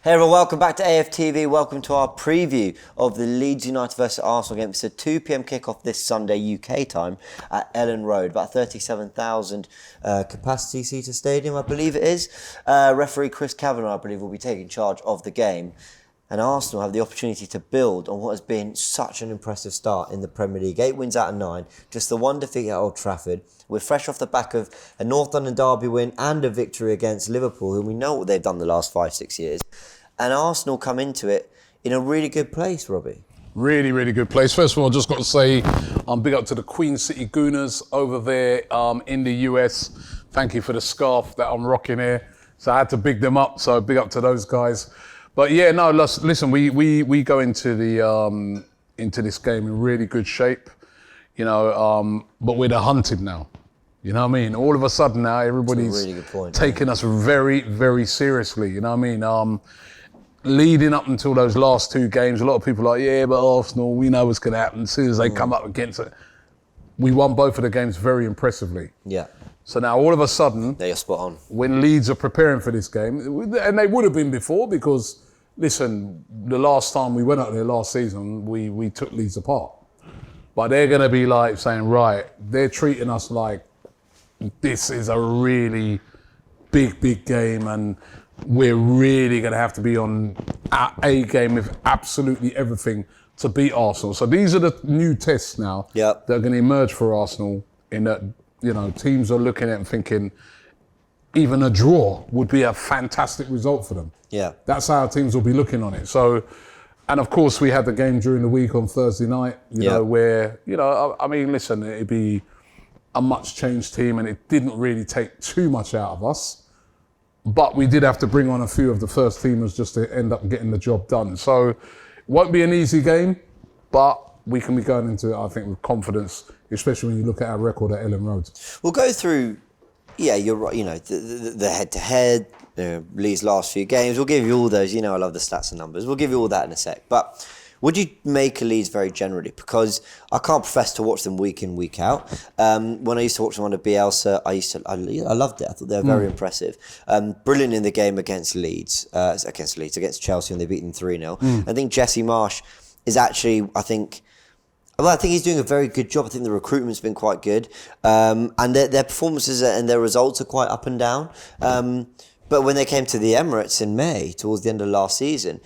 Hey everyone, welcome back to AFTV. Welcome to our preview of the Leeds United versus Arsenal game. It's a 2 p.m. kickoff this Sunday UK time at Ellen Road. About 37,000 capacity seater stadium, I believe it is. Referee Chris Kavanagh, I believe, will be taking charge of the game. And Arsenal have the opportunity to build on what has been such an impressive start in the Premier League. 8 wins out of 9, just the one defeat at Old Trafford. We're fresh off the back of a North London derby win and a victory against Liverpool, who we know what they've done the last 5-6 years. And Arsenal come into it in a really good place, Robbie. Really, really good place. First of all, I just got to say, big up to the Queen City Gooners over there in the US. Thank you for the scarf that I'm rocking here. So I had to big them up. So big up to those guys. But yeah, no, listen, we go into this game in really good shape, but we're the hunted now. You know what I mean? All of a sudden now, everybody's really taking us very, very seriously. You know what I mean? Leading up until those last 2 games, a lot of people are like, yeah, but Arsenal, we know what's going to happen as soon as they come up against it. We won both of the games very impressively. Yeah. So now all of a sudden, they're spot on. When Leeds are preparing for this game, and they would have been before because, listen, the last time we went out there last season, we took Leeds apart. But they're going to be like saying, right, they're treating us like this is a really big game and we're really going to have to be on our A game with absolutely everything to beat Arsenal. So these are the new tests now that are going to emerge for Arsenal in that, teams are looking at it and thinking even a draw would be a fantastic result for them. Yeah. That's how teams will be looking on it. So, and of course we had the game during the week on Thursday night, where, listen, it'd be a much changed team and it didn't really take too much out of us. But we did have to bring on a few of the first teamers just to end up getting the job done. So it won't be an easy game, but we can be going into it, I think, with confidence, especially when you look at our record at Ellen Road. We'll go through, you're right, the head-to-head, Lee's last few games. We'll give you all those, I love the stats and numbers. We'll give you all that in a sec. But would you make of Leeds very generally? Because I can't profess to watch them week in, week out. When I used to watch them under Bielsa, I loved it. I thought they were very impressive. Brilliant in the game against Chelsea when they beat them 3-0. I think Jesse Marsch is actually, I think he's doing a very good job. I think the recruitment's been quite good. And their performances and their results are quite up and down. But when they came to the Emirates in May, towards the end of last season,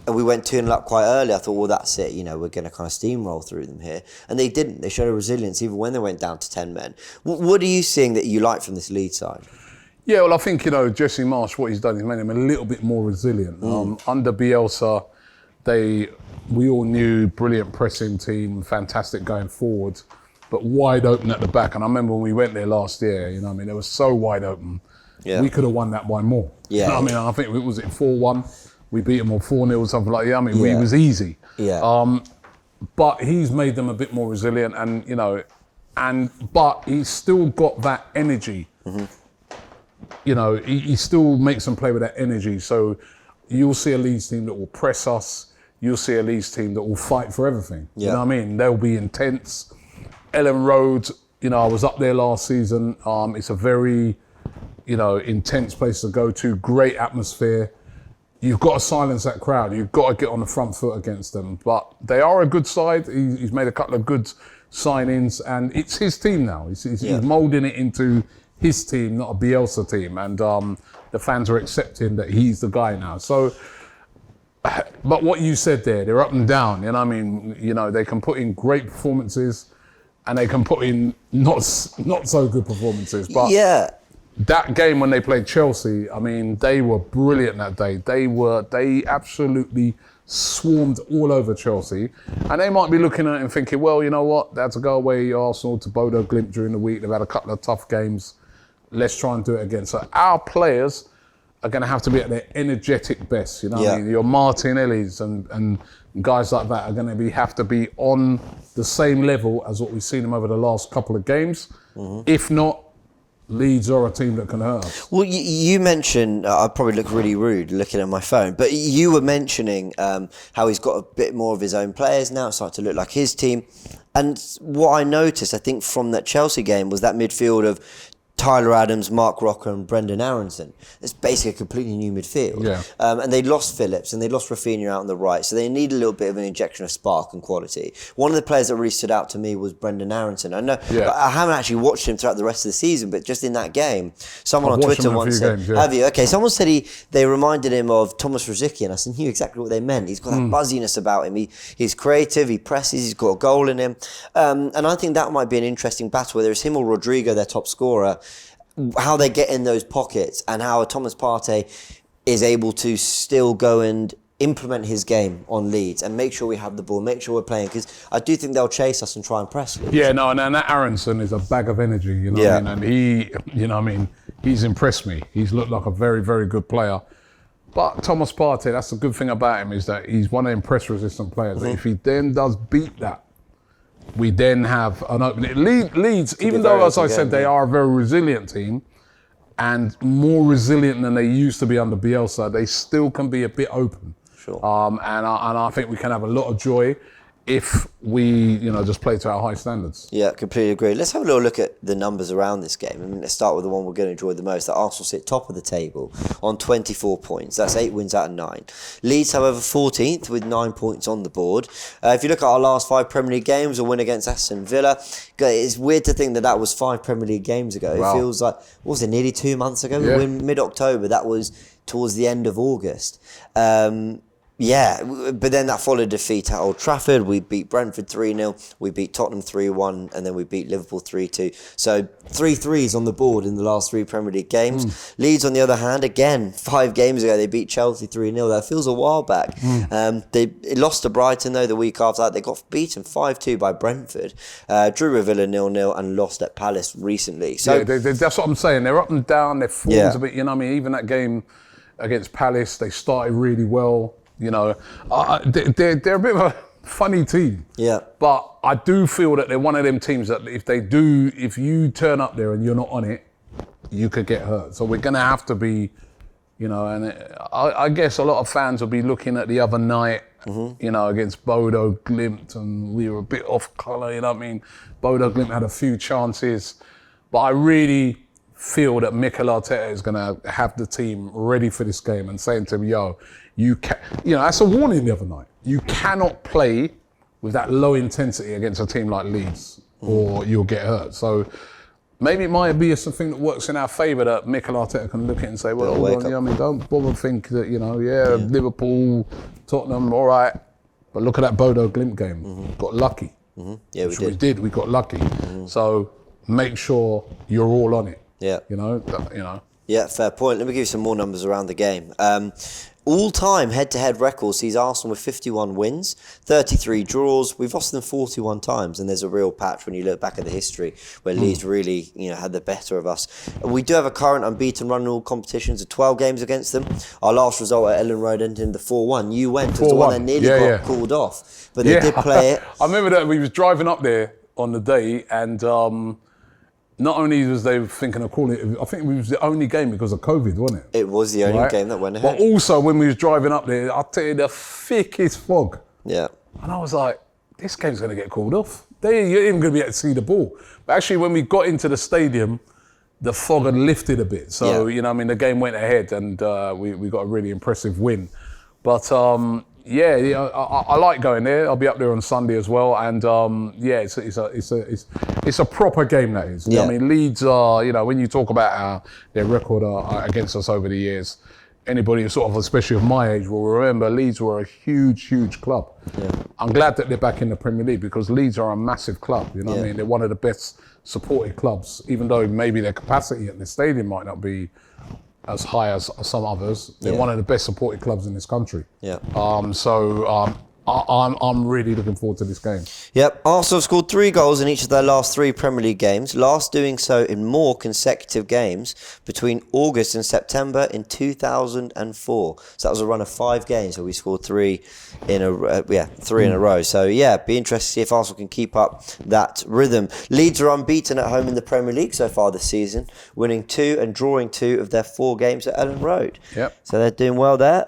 and we went 2-0 up quite early, I thought, well, that's it. We're going to kind of steamroll through them here. And they didn't. They showed a resilience even when they went down to 10 men. What are you seeing that you like from this Leeds side? Yeah, well, I think, Jesse Marsch, what he's done, he's made him a little bit more resilient. Under Bielsa, we all knew brilliant pressing team, fantastic going forward, but wide open at the back. And I remember when we went there last year, they were so wide open. Yeah. We could have won that by more. Yeah. I think it was 4-1. We beat them on 4-0, something like that. It was easy. Yeah. But he's made them a bit more resilient, but he's still got that energy. Mm-hmm. He still makes them play with that energy. So you'll see a Leeds team that will press us. You'll see a Leeds team that will fight for everything. Yeah. You know what I mean? They'll be intense. Ellen Road, I was up there last season. It's a very intense place to go to, great atmosphere. You've got to silence that crowd. You've got to get on the front foot against them. But they are a good side. He's made a couple of good signings and it's his team now. He's moulding it into his team, not a Bielsa team. And the fans are accepting that he's the guy now. So, but what you said there, they're up and down. They can put in great performances and they can put in not so good performances. But that game when they played Chelsea, they were brilliant that day. They absolutely swarmed all over Chelsea. And they might be looking at it and thinking, well, you know what? They had to go away Arsenal to Bodo Glimt during the week. They've had a couple of tough games. Let's try and do it again. So our players are going to have to be at their energetic best. Your Martinellis and guys like that are going to have to be on the same level as what we've seen them over the last couple of games. Mm-hmm. If not, Leeds are a team that can hurt us. Well, you mentioned, I probably look really rude looking at my phone, but you were mentioning how he's got a bit more of his own players now. It's starting to look like his team. And what I noticed, I think, from that Chelsea game was that midfield of Tyler Adams, Mark Rocker and Brendan Aronson. It's basically a completely new midfield. Yeah. And they lost Phillips and they lost Rafinha out on the right, so they need a little bit of an injection of spark and quality. One of the players that really stood out to me was Brendan Aronson. I know I haven't actually watched him throughout the rest of the season, but just in that game, someone on Twitter once said, have you? Okay, someone said they reminded him of Thomas Rosicky, and I knew exactly what they meant. He's got that buzziness about him. He's creative, he presses, he's got a goal in him. And I think that might be an interesting battle, whether it's him or Rodrigo, their top scorer, how they get in those pockets and how Thomas Partey is able to still go and implement his game on Leeds and make sure we have the ball, make sure we're playing, because I do think they'll chase us and try and press Leeds. Yeah, no, and that Aronson is a bag of energy, you know what I mean? And he, you know what I mean, he's impressed me. He's looked like a very, very good player. But Thomas Partey, that's the good thing about him, is that he's one of them press-resistant players. If he then does beat that, we then have an opening. Leeds, even though, as I said, they are a very resilient team and more resilient than they used to be under Bielsa, they still can be a bit open. Sure. And I think we can have a lot of joy if we, just play to our high standards. Yeah, completely agree. Let's have a little look at the numbers around this game. I mean, let's start with the one we're going to enjoy the most. That Arsenal sit top of the table on 24 points. That's 8 wins out of 9. Leeds, however, 14th with 9 points on the board. If you look at our last 5 Premier League games, a win against Aston Villa. It's weird to think that was 5 Premier League games ago. Wow. It feels like, what was it, nearly 2 months ago? Yeah. We win mid-October. That was towards the end of August. Yeah, but then that followed defeat at Old Trafford. We beat Brentford 3-0, we beat Tottenham 3-1, and then we beat Liverpool 3-2. So 3 threes on the board in the last 3 Premier League games. Leeds, on the other hand, again, 5 games ago, they beat Chelsea 3-0. That feels a while back. They lost to Brighton, though, the week after that. They got beaten 5-2 by Brentford, drew with Villa 0-0, and lost at Palace recently. So yeah, that's what I'm saying. They're up and down, their form's a bit, even that game against Palace, they started really well. They're a bit of a funny team. Yeah. But I do feel that they're one of them teams that if you turn up there and you're not on it, you could get hurt. So we're going to have to be, and I guess a lot of fans will be looking at the other night, against Bodo Glimt, and we were a bit off colour, Bodo Glimt had a few chances, but I really feel that Mikel Arteta is going to have the team ready for this game and saying to him, that's a warning the other night. You cannot play with that low intensity against a team like Leeds or you'll get hurt. So maybe it might be something that works in our favour that Mikel Arteta can look at and say, well, don't bother think that, Liverpool, Tottenham, all right. But look at that Bodo Glimt game. Got lucky. Yeah, we did. We got lucky. So make sure you're all on it. Yeah. Yeah, fair point. Let me give you some more numbers around the game. All-time head-to-head record sees Arsenal with 51 wins, 33 draws. We've lost them 41 times, and there's a real patch when you look back at the history where Leeds really, had the better of us. We do have a current unbeaten run in all competitions of 12 games against them. Our last result at Ellen Road ended in the 4-1. You went as the one that nearly got called off, but they did play it. I remember that we was driving up there on the day, and not only was they thinking of calling it, I think it was the only game because of COVID, wasn't it? It was the only game that went ahead. But also when we was driving up there, I'll tell you, the thickest fog. Yeah. And I was like, this game's going to get called off. You're even going to be able to see the ball. But actually, when we got into the stadium, the fog had lifted a bit. So, the game went ahead and we got a really impressive win. But I like going there. I'll be up there on Sunday as well, and it's a proper game, that is. Leeds are, when you talk about their record against us over the years, anybody sort of, especially of my age, will remember Leeds were a huge, huge club. Yeah. I'm glad that they're back in the Premier League because Leeds are a massive club. They're one of the best supported clubs, even though maybe their capacity at the stadium might not be as high as some others. They're one of the best supported clubs in this country. Yeah. I'm really looking forward to this game. Yep. Arsenal have scored 3 goals in each of their last 3 Premier League games, last doing so in more consecutive games between August and September in 2004. So that was a run of 5 games where we scored 3 in a row. So be interested to see if Arsenal can keep up that rhythm. Leeds are unbeaten at home in the Premier League so far this season, winning 2 and drawing 2 of their 4 games at Ellen Road. Yep. So they're doing well there.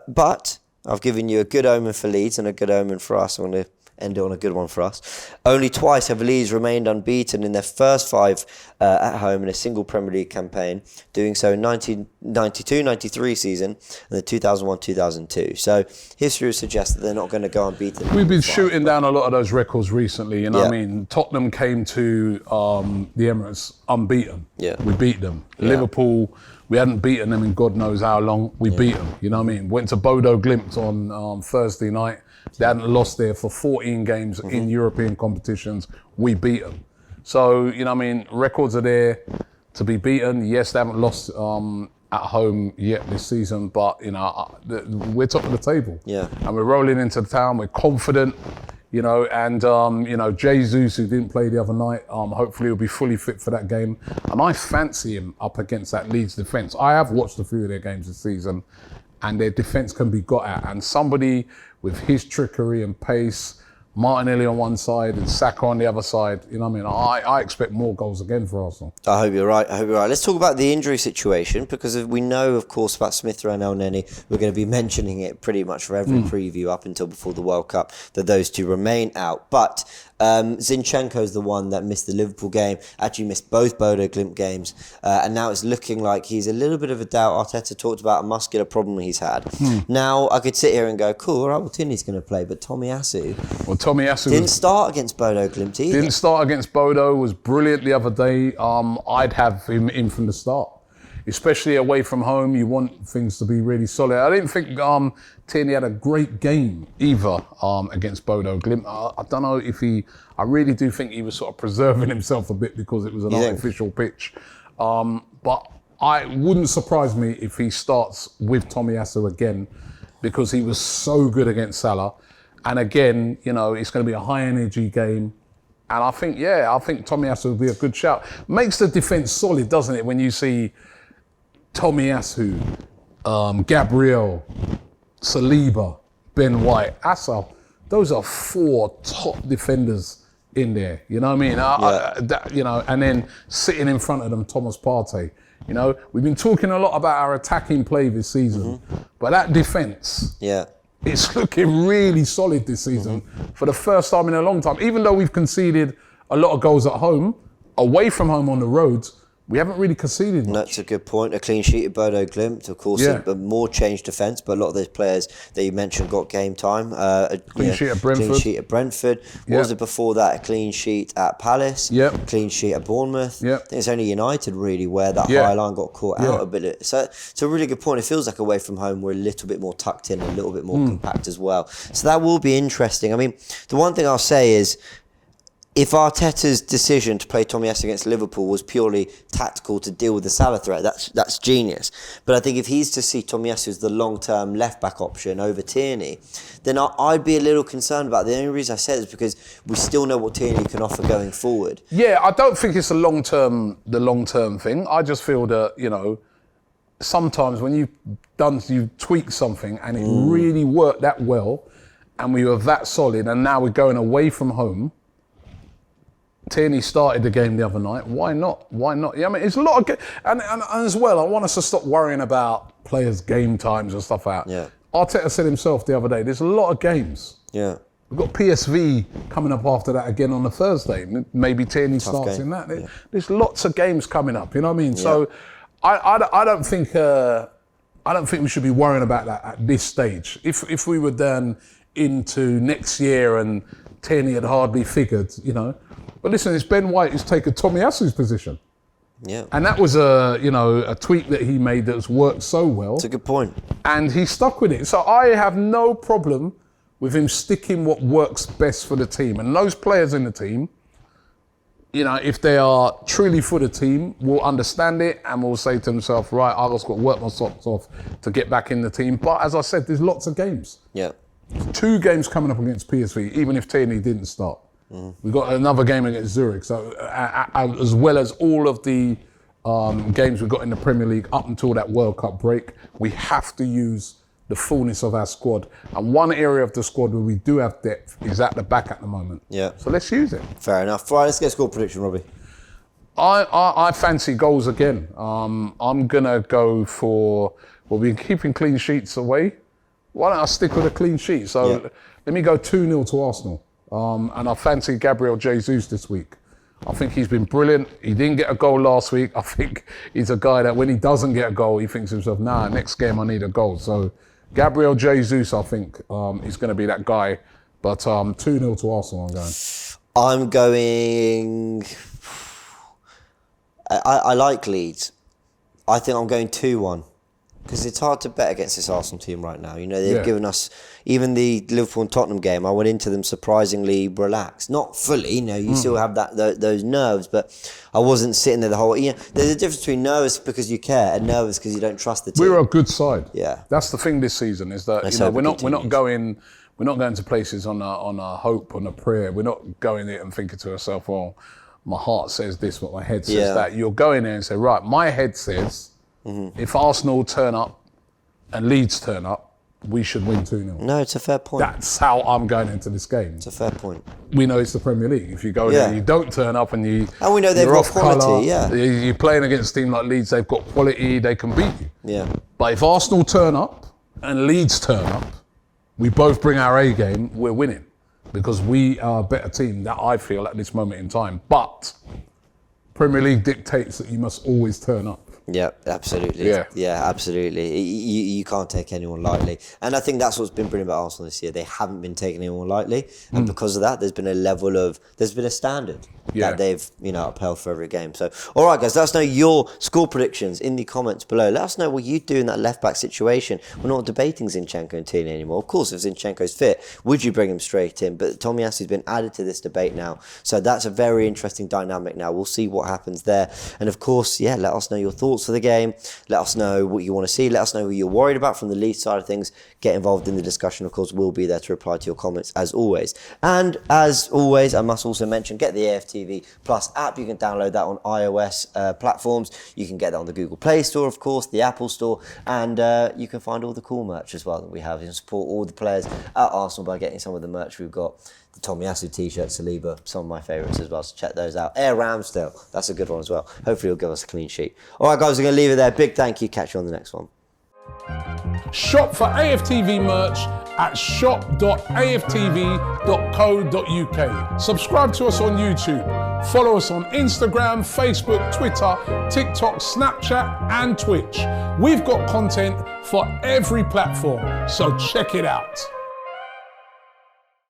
But I've given you a good omen for Leeds and a good omen for us. I'm going to end it on a good one for us. Only twice have Leeds remained unbeaten in their first 5 at home in a single Premier League campaign, doing so in 1992-93 season and the 2001-2002. So history would suggest that they're not going to go unbeaten. We've been shooting down a lot of those records recently, you know what I mean? Tottenham came to the Emirates unbeaten. Yeah. We beat them. Liverpool, we hadn't beaten them in God knows how long. We beat them, you know what I mean? Went to Bodo Glimt on Thursday night. They hadn't lost there for 14 games in European competitions. We beat them. So, you know what I mean? Records are there to be beaten. Yes, they haven't lost at home yet this season, but, you know, we're top of the table. Yeah. And we're rolling into the town. We're confident, you know, and, you know, Jesus, who didn't play the other night, hopefully he'll be fully fit for that game. And I fancy him up against that Leeds defence. I have watched a few of their games this season, and their defence can be got at. And somebody with his trickery and pace, Martinelli on one side and Saka on the other side, you know what I mean? I expect more goals again for Arsenal. I hope you're right. Let's talk about the injury situation, because we know, of course, about Smith Rowe and El Neni. We're going to be mentioning it pretty much for every preview up until before the World Cup, that those two remain out. But Zinchenko's the one that missed the Liverpool game, actually missed both Bodo Glimt games, and now it's looking like he's a little bit of a doubt. Arteta talked about a muscular problem he's had. Now, I could sit here and go, cool, all right, well, Tierney's going to play, but Tomiyasu... Well, Tomiyasu didn't start against Bodo Glimt either. Didn't start against Bodo, was brilliant the other day. I'd have him in from the start. Especially away from home, you want things to be really solid. I didn't think Tierney had a great game either against Bodo Glimt. I don't know if I really do think he was sort of preserving himself a bit because it was an artificial pitch. But it wouldn't surprise me if he starts with Tomiyasu again, because he was so good against Salah. And again, you know, it's going to be a high energy game. And I think Tomiyasu will be a good shout. Makes the defence solid, doesn't it, when you see Tomiyasu, Gabriel, Saliba, Ben White, Assa. Those are 4 top defenders in there. You know what I mean? You know, and then sitting in front of them, Thomas Partey. You know, we've been talking a lot about our attacking play this season, but that defence, it's looking really solid this season for the first time in a long time. Even though we've conceded a lot of goals at home, away from home on the roads, we haven't really conceded much. That's a good point. A clean sheet at Bodo Glimt, of course, a more changed defence, but a lot of those players that you mentioned got game time. Clean sheet at Brentford. Clean sheet at Brentford. What was it before that? A clean sheet at Palace. Clean sheet at Bournemouth. I think it's only United really where that high line got caught out a bit. So it's a really good point. It feels like away from home we're a little bit more tucked in, a little bit more compact as well. So that will be interesting. I mean, the one thing I'll say is, if Arteta's decision to play Tomiyasu against Liverpool was purely tactical to deal with the Salah threat, that's genius. But I think if he's to see Tomiyasu as the long-term left-back option over Tierney, then I'd be a little concerned about it. The only reason I say this is because we still know what Tierney can offer going forward. Yeah, I don't think it's the long-term thing. I just feel that, you know, sometimes when you've tweaked something and it really worked that well, and we were that solid, and now we're going away from home. Tierney started the game the other night. Why not? Yeah, I mean, it's a lot of... And as well, I want us to stop worrying about players' game times and stuff out. Arteta said himself the other day, there's a lot of games. We've got PSV coming up after that again on a Thursday. Maybe Tierney starts in that. There's lots of games coming up, you know what I mean? So I don't think we should be worrying about that at this stage. If we were then into next year and Tierney had hardly figured, you know... But listen, it's Ben White who's taken Tomiyasu's position. And that was a tweak that he made that's worked so well. It's a good point. And he stuck with it. So I have no problem with him sticking what works best for the team. And those players in the team, you know, if they are truly for the team, will understand it and will say to themselves, right, I've just got to work my socks off to get back in the team. But as I said, there's lots of games. 2 games coming up against PSV, even if Tierney didn't start. We've got another game against Zurich, so as well as all of the games we've got in the Premier League up until that World Cup break, we have to use the fullness of our squad. And one area of the squad where we do have depth is at the back at the moment. So let's use it. Fair enough. Right, let's get a score prediction, Robbie. I fancy goals again. I'm going to go for... Well, we're keeping clean sheets away. Why don't I stick with a clean sheet? So let me go 2-0 to Arsenal. And I fancy Gabriel Jesus this week. I think he's been brilliant. He didn't get a goal last week. I think he's a guy that when he doesn't get a goal, he thinks to himself, nah, next game I need a goal. So Gabriel Jesus, I think, is going to be that guy. But 2-0 to Arsenal, I'm going. I like Leeds. I think I'm going 2-1. Because it's hard to bet against this Arsenal team right now. You know, they've given us, even the Liverpool and Tottenham game, I went into them surprisingly relaxed. Not fully, you know, you still have those nerves, but I wasn't sitting there the whole, you know, there's a difference between nervous because you care and nervous because you don't trust the team. We're a good side. Yeah. That's the thing this season is that, you know, we're not going to places on a hope, on a prayer. We're not going there and thinking to ourselves, well, my heart says this, but my head says that. You're going there and say, right, my head says, if Arsenal turn up and Leeds turn up, we should win 2-0. No, it's a fair point. That's how I'm going into this game. It's a fair point. We know it's the Premier League. If you go there and you don't turn up and we know they've got quality, you're playing against a team like Leeds, they've got quality, they can beat you. Yeah. But if Arsenal turn up and Leeds turn up, we both bring our A game, we're winning. Because we are a better team, that I feel at this moment in time. But Premier League dictates that you must always turn up. Yeah, absolutely. Yeah, absolutely. You can't take anyone lightly. And I think that's what's been brilliant about Arsenal this year. They haven't been taking anyone lightly. And because of that, there's been a standard that they've, you know, upheld for every game. So, all right, guys, let us know your score predictions in the comments below. Let us know what you do in that left-back situation. We're not debating Zinchenko and Tierney anymore. Of course, if Zinchenko's fit, would you bring him straight in? But Tomiyasu's been added to this debate now. So that's a very interesting dynamic now. We'll see what happens there. And, of course, let us know your thoughts for the game. Let us know what you want to see. Let us know who you're worried about from the Leeds side of things. Get involved in the discussion. Of course, we'll be there to reply to your comments as always. And as always, I must also mention, get the AFTV Plus app. You can download that on iOS platforms. You can get that on the Google Play Store, of course, the Apple Store, and you can find all the cool merch as well that we have. You can support all the players at Arsenal by getting some of the merch we've got. The Tomiyasu t-shirt, Saliba, some of my favourites as well, so check those out. Air Ramsdale, that's a good one as well. Hopefully he'll give us a clean sheet. All right, guys, we're going to leave it there. Big thank you. Catch you on the next one. Shop for AFTV merch at shop.aftv.co.uk. Subscribe to us on YouTube. Follow us on Instagram, Facebook, Twitter, TikTok, Snapchat, and Twitch. We've got content for every platform, so check it out.